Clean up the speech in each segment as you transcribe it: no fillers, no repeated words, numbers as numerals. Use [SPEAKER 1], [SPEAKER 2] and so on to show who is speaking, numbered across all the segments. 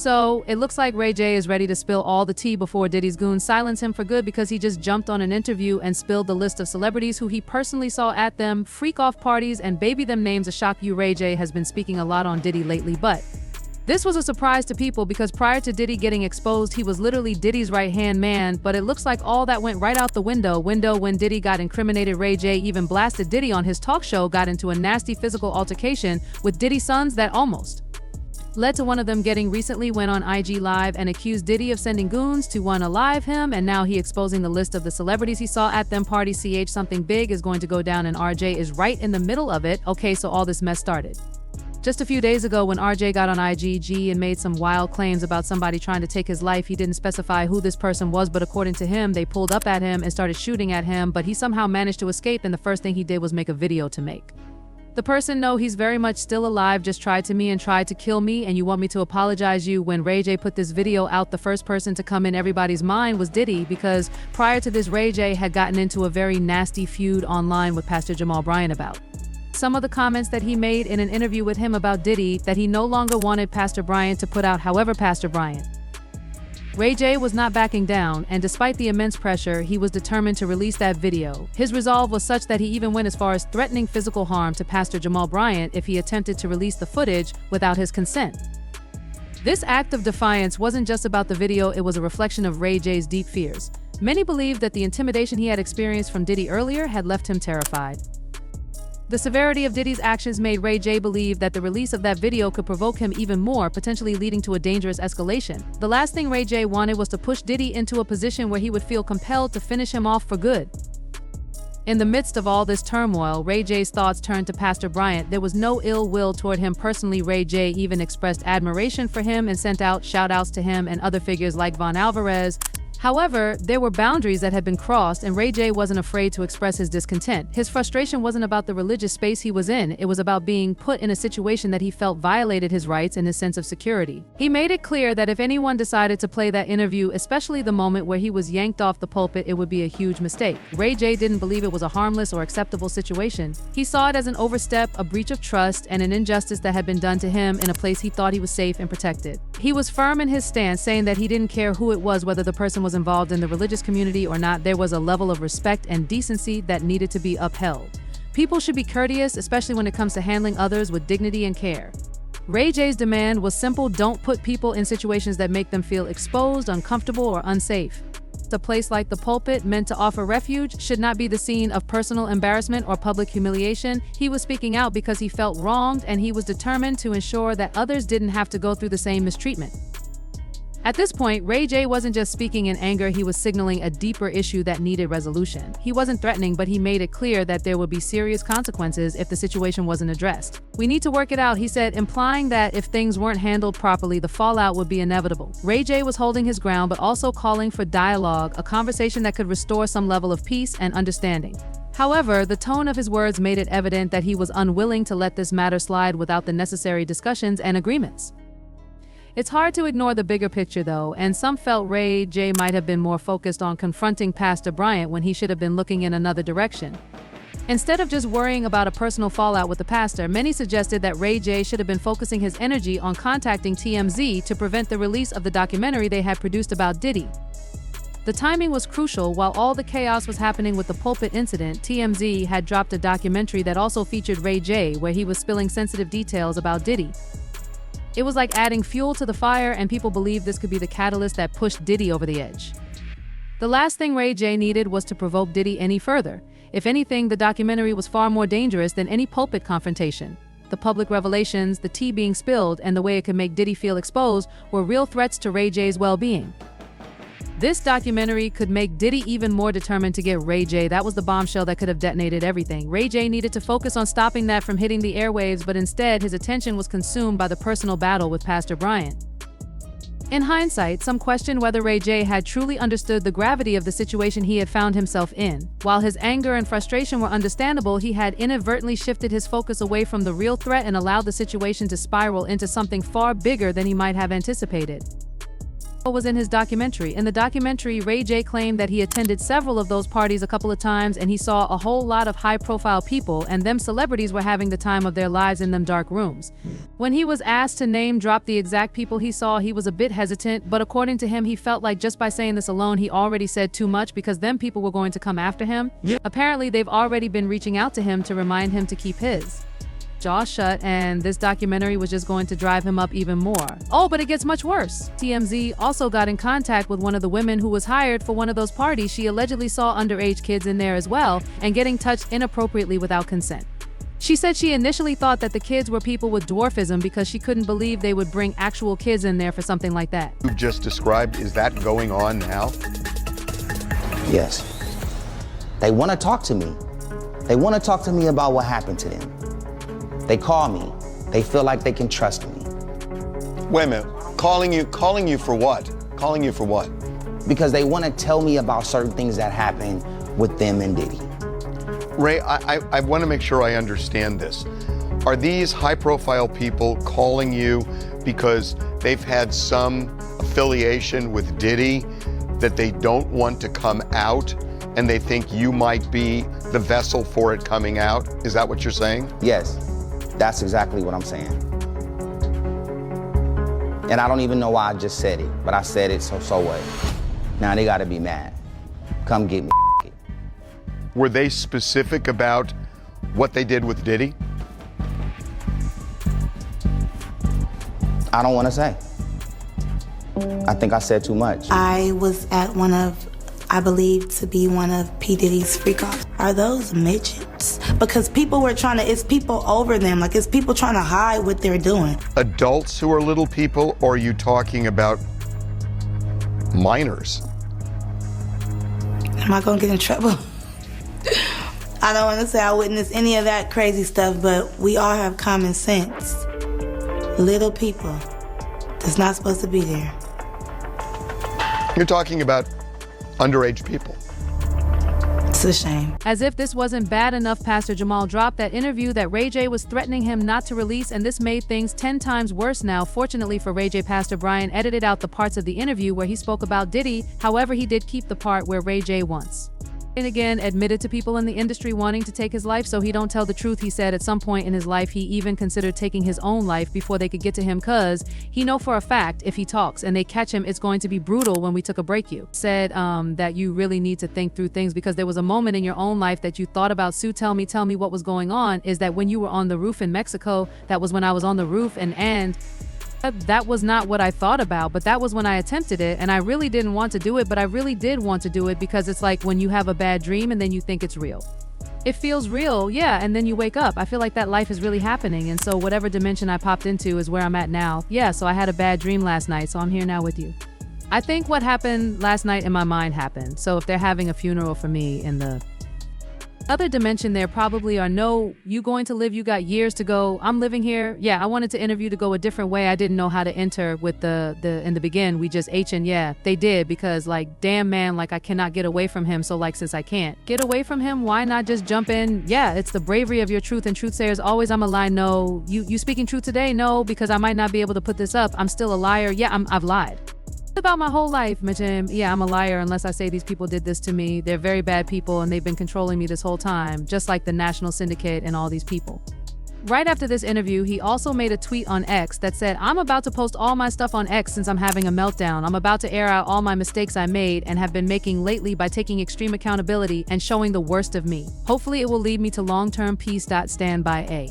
[SPEAKER 1] So, it looks like Ray J is ready to spill all the tea before Diddy's goons silence him for good because he just jumped on an interview and spilled the list of celebrities who he personally saw at them freak-off parties and baby them names. A shock you. Ray J has been speaking a lot on Diddy lately, but this was a surprise to people because prior to Diddy getting exposed, he was literally Diddy's right-hand man, but it looks like all that went right out the window when Diddy got incriminated. Ray J even blasted Diddy on his talk show, got into a nasty physical altercation with Diddy's sons that almost led to one of them getting recently went on IG Live and accused Diddy of sending goons to alive him, and now he exposing the list of the celebrities he saw at them parties. Something big is going to go down and RJ is right in the middle of it. Okay, so all this mess started just a few days ago when RJ got on IGG and made some wild claims about somebody trying to take his life. He didn't specify who this person was, but according to him, they pulled up at him and started shooting at him, but he somehow managed to escape, and the first thing he did was make a video to make the person know he's very much still alive, just tried to me and tried to kill me, and you want me to apologize you. When Ray J put this video out, the first person to come in everybody's mind was Diddy, because prior to this, Ray J had gotten into a very nasty feud online with Pastor Jamal Bryant about some of the comments that he made in an interview with him about Diddy that he no longer wanted Pastor Bryant to put out. However, Pastor Bryant, Ray J was not backing down, and despite the immense pressure, he was determined to release that video. His resolve was such that he even went as far as threatening physical harm to Pastor Jamal Bryant if he attempted to release the footage without his consent. This act of defiance wasn't just about the video, it was a reflection of Ray J's deep fears. Many believed that the intimidation he had experienced from Diddy earlier had left him terrified. The severity of Diddy's actions made Ray J believe that the release of that video could provoke him even more, potentially leading to a dangerous escalation. The last thing Ray J wanted was to push Diddy into a position where he would feel compelled to finish him off for good. In the midst of all this turmoil, Ray J's thoughts turned to Pastor Bryant. There was no ill will toward him personally. Ray J even expressed admiration for him and sent out shout-outs to him and other figures like Von Alvarez. However, there were boundaries that had been crossed, and Ray J wasn't afraid to express his discontent. His frustration wasn't about the religious space he was in, it was about being put in a situation that he felt violated his rights and his sense of security. He made it clear that if anyone decided to play that interview, especially the moment where he was yanked off the pulpit, it would be a huge mistake. Ray J didn't believe it was a harmless or acceptable situation. He saw it as an overstep, a breach of trust, and an injustice that had been done to him in a place he thought he was safe and protected. He was firm in his stance, saying that he didn't care who it was, whether the person was involved in the religious community or not. There was a level of respect and decency that needed to be upheld. People should be courteous, especially when it comes to handling others with dignity and care. Ray J's demand was simple: don't put people in situations that make them feel exposed, uncomfortable, or unsafe. A place like the pulpit, meant to offer refuge, should not be the scene of personal embarrassment or public humiliation. He was speaking out because he felt wronged, and he was determined to ensure that others didn't have to go through the same mistreatment. At this point, Ray J wasn't just speaking in anger, he was signaling a deeper issue that needed resolution. He wasn't threatening, but he made it clear that there would be serious consequences if the situation wasn't addressed. "We need to work it out," he said, implying that if things weren't handled properly, the fallout would be inevitable. Ray J was holding his ground, but also calling for dialogue, a conversation that could restore some level of peace and understanding. However, the tone of his words made it evident that he was unwilling to let this matter slide without the necessary discussions and agreements. It's hard to ignore the bigger picture though, and some felt Ray J might have been more focused on confronting Pastor Bryant when he should have been looking in another direction. Instead of just worrying about a personal fallout with the pastor, many suggested that Ray J should have been focusing his energy on contacting TMZ to prevent the release of the documentary they had produced about Diddy. The timing was crucial. While all the chaos was happening with the pulpit incident, TMZ had dropped a documentary that also featured Ray J, where he was spilling sensitive details about Diddy. It was like adding fuel to the fire, and people believed this could be the catalyst that pushed Diddy over the edge. The last thing Ray J needed was to provoke Diddy any further. If anything, the documentary was far more dangerous than any pulpit confrontation. The public revelations, the tea being spilled, and the way it could make Diddy feel exposed were real threats to Ray J's well-being. This documentary could make Diddy even more determined to get Ray J. That was the bombshell that could have detonated everything. Ray J needed to focus on stopping that from hitting the airwaves, but instead his attention was consumed by the personal battle with Pastor Bryant. In hindsight, some questioned whether Ray J had truly understood the gravity of the situation he had found himself in. While his anger and frustration were understandable, he had inadvertently shifted his focus away from the real threat and allowed the situation to spiral into something far bigger than he might have anticipated. was in his documentary. In the documentary, Ray J claimed that he attended several of those parties a couple of times and he saw a whole lot of high-profile people, and them celebrities were having the time of their lives in them dark rooms. When he was asked to name drop the exact people he saw, he was a bit hesitant, but according to him, he felt like just by saying this alone, he already said too much because them people were going to come after him. Apparently, they've already been reaching out to him to remind him to keep his jaw shut, and this documentary was just going to drive him up even more. Oh, but it gets much worse. TMZ also got in contact with one of the women who was hired for one of those parties. She allegedly saw underage kids in there as well and getting touched inappropriately without consent. She said she initially thought that the kids were people with dwarfism because she couldn't believe they would bring actual kids in there for something like that.
[SPEAKER 2] You've just described, is that going on now?
[SPEAKER 3] Yes. They want to talk to me. They want to talk to me about what happened to them. They call me. They feel like they can trust me.
[SPEAKER 2] Wait a minute. Calling you for what? Calling you for what?
[SPEAKER 3] Because they want to tell me about certain things that happened with them and Diddy.
[SPEAKER 2] Ray, I want to make sure I understand this. Are these high-profile people calling you because they've had some affiliation with Diddy that they don't want to come out and they think you might be the vessel for it coming out? Is that what you're saying?
[SPEAKER 3] Yes, that's exactly what I'm saying. And I don't even know why I just said it, but I said it, so what? Now they gotta be mad. Come get me.
[SPEAKER 2] Were they specific about what they did with Diddy?
[SPEAKER 3] I don't wanna say. I think I said too much.
[SPEAKER 4] I was at I believe to be one of P. Diddy's freak-offs. Are those midgets? Because people were it's people over them, like it's people trying to hide what they're doing.
[SPEAKER 2] Adults who are little people, or are you talking about minors?
[SPEAKER 4] Am I gonna get in trouble? I don't want to say I witnessed any of that crazy stuff, but we all have common sense. Little people that's not supposed to be there.
[SPEAKER 2] You're talking about underage people.
[SPEAKER 4] It's a shame.
[SPEAKER 1] As if this wasn't bad enough, Pastor Jamal dropped that interview that Ray J was threatening him not to release, and this made things 10 times worse now. Fortunately for Ray J, Pastor Brian edited out the parts of the interview where he spoke about Diddy. However, he did keep the part where Ray J once and again admitted to people in the industry wanting to take his life, so he don't tell the truth. He said at some point in his life he even considered taking his own life before they could get to him, cause he know for a fact if he talks and they catch him, it's going to be brutal. When we took a break, you said that you really need to think through things because there was a moment in your own life that you thought about. Sue, tell me what was going on. Is that when you were on the roof in Mexico? That was when I was on the roof, and that was not what I thought about, but that was when I attempted it, and I really didn't want to do it, but I really did want to do it because it's like when you have a bad dream and then you think it's real. It feels real, yeah, and then you wake up. I feel like that life is really happening, and so whatever dimension I popped into is where I'm at now. Yeah, so I had a bad dream last night, so I'm here now with you. I think what happened last night in my mind happened, so if they're having a funeral for me in the other dimension, there probably are no, you going to live, you got years to go, I'm living here. Yeah, I wanted to interview to go a different way. I didn't know how to enter with in the begin, we just and yeah, they did, because like, damn man, like I cannot get away from him. So like, since I can't get away from him, why not just jump in? Yeah, it's the bravery of your truth, and truth sayers always, I'm a lie. No, you speaking truth today? No, because I might not be able to put this up. I'm still a liar. Yeah, I've lied about my whole life, Mitchum. Yeah, I'm a liar unless I say these people did this to me. They're very bad people and they've been controlling me this whole time, just like the National Syndicate and all these people. Right after this interview, he also made a tweet on X that said, I'm about to post all my stuff on X since I'm having a meltdown. I'm about to air out all my mistakes I made and have been making lately by taking extreme accountability and showing the worst of me. Hopefully it will lead me to long-term peace. Stand by A.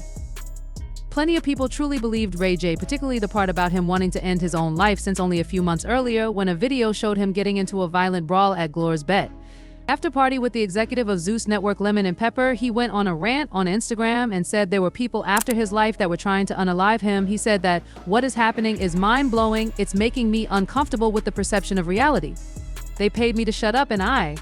[SPEAKER 1] Plenty of people truly believed Ray J, particularly the part about him wanting to end his own life, since only a few months earlier when a video showed him getting into a violent brawl at Glore's Bet. After party with the executive of Zeus Network, Lemon and Pepper, he went on a rant on Instagram and said there were people after his life that were trying to unalive him. He said that what is happening is mind-blowing. It's making me uncomfortable with the perception of reality. They paid me to shut up, and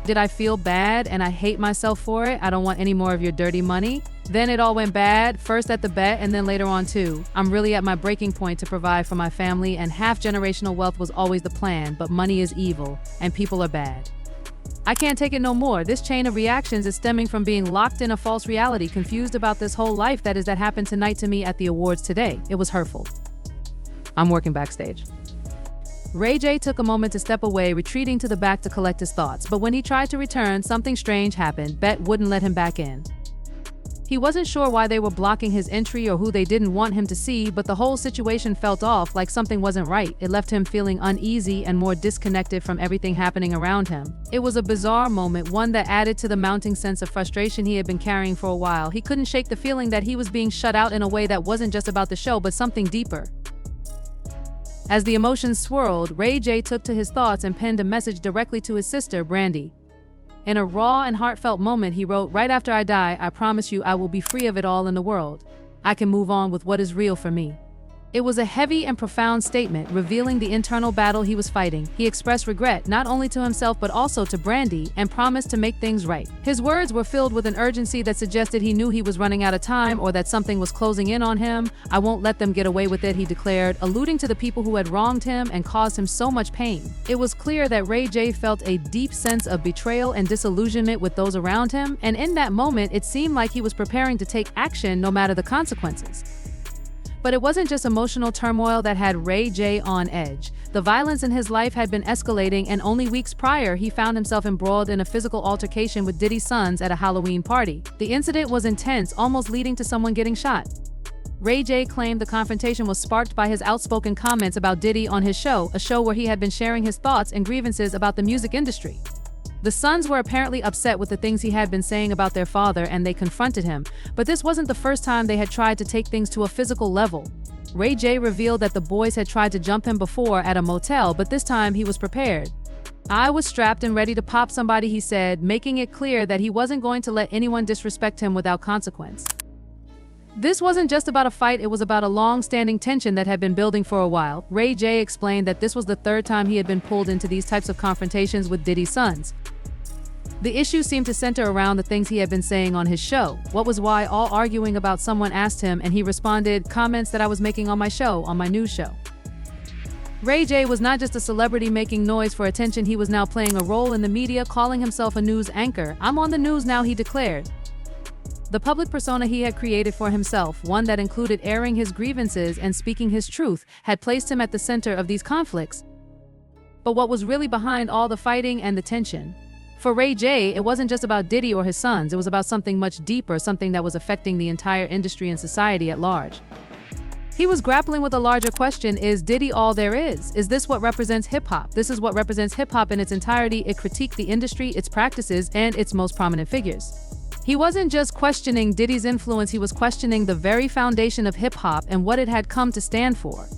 [SPEAKER 1] did I feel bad and I hate myself for it? I don't want any more of your dirty money. Then it all went bad, first at the bet and then later on too. I'm really at my breaking point to provide for my family, and half-generational wealth was always the plan, but money is evil and people are bad. I can't take it no more. This chain of reactions is stemming from being locked in a false reality, confused about this whole life that happened tonight to me at the awards today. It was hurtful. I'm working backstage. Ray J took a moment to step away, retreating to the back to collect his thoughts, but when he tried to return, something strange happened. Bet wouldn't let him back in. He wasn't sure why they were blocking his entry or who they didn't want him to see, but the whole situation felt off, like something wasn't right. It left him feeling uneasy and more disconnected from everything happening around him. It was a bizarre moment, one that added to the mounting sense of frustration he had been carrying for a while. He couldn't shake the feeling that he was being shut out in a way that wasn't just about the show, but something deeper. As the emotions swirled, Ray J took to his thoughts and penned a message directly to his sister, Brandy. In a raw and heartfelt moment, he wrote, "Right after I die, I promise you I will be free of it all in the world. I can move on with what is real for me." It was a heavy and profound statement, revealing the internal battle he was fighting. He expressed regret, not only to himself but also to Brandy, and promised to make things right. His words were filled with an urgency that suggested he knew he was running out of time or that something was closing in on him. "I won't let them get away with it," he declared, alluding to the people who had wronged him and caused him so much pain. It was clear that Ray J felt a deep sense of betrayal and disillusionment with those around him, and in that moment, it seemed like he was preparing to take action no matter the consequences. But it wasn't just emotional turmoil that had Ray J on edge. The violence in his life had been escalating, and only weeks prior, he found himself embroiled in a physical altercation with Diddy's sons at a Halloween party. The incident was intense, almost leading to someone getting shot. Ray J claimed the confrontation was sparked by his outspoken comments about Diddy on his show, a show where he had been sharing his thoughts and grievances about the music industry. The sons were apparently upset with the things he had been saying about their father, and they confronted him. But this wasn't the first time they had tried to take things to a physical level. Ray J revealed that the boys had tried to jump him before at a motel, but this time he was prepared. "I was strapped and ready to pop somebody," he said, making it clear that he wasn't going to let anyone disrespect him without consequence. This wasn't just about a fight, it was about a long-standing tension that had been building for a while. Ray J explained that this was the third time he had been pulled into these types of confrontations with Diddy's sons. The issue seemed to center around the things he had been saying on his show. What was why all arguing about, someone asked him, and he responded, "Comments that I was making on my show, on my news show." Ray J was not just a celebrity making noise for attention, he was now playing a role in the media, calling himself a news anchor. "I'm on the news now," he declared. The public persona he had created for himself, one that included airing his grievances and speaking his truth, had placed him at the center of these conflicts. But what was really behind all the fighting and the tension? For Ray J, it wasn't just about Diddy or his sons, it was about something much deeper, something that was affecting the entire industry and society at large. He was grappling with a larger question: is Diddy all there is? Is this what represents hip-hop? This is what represents hip-hop in its entirety. It critiqued the industry, its practices, and its most prominent figures. He wasn't just questioning Diddy's influence, he was questioning the very foundation of hip-hop and what it had come to stand for.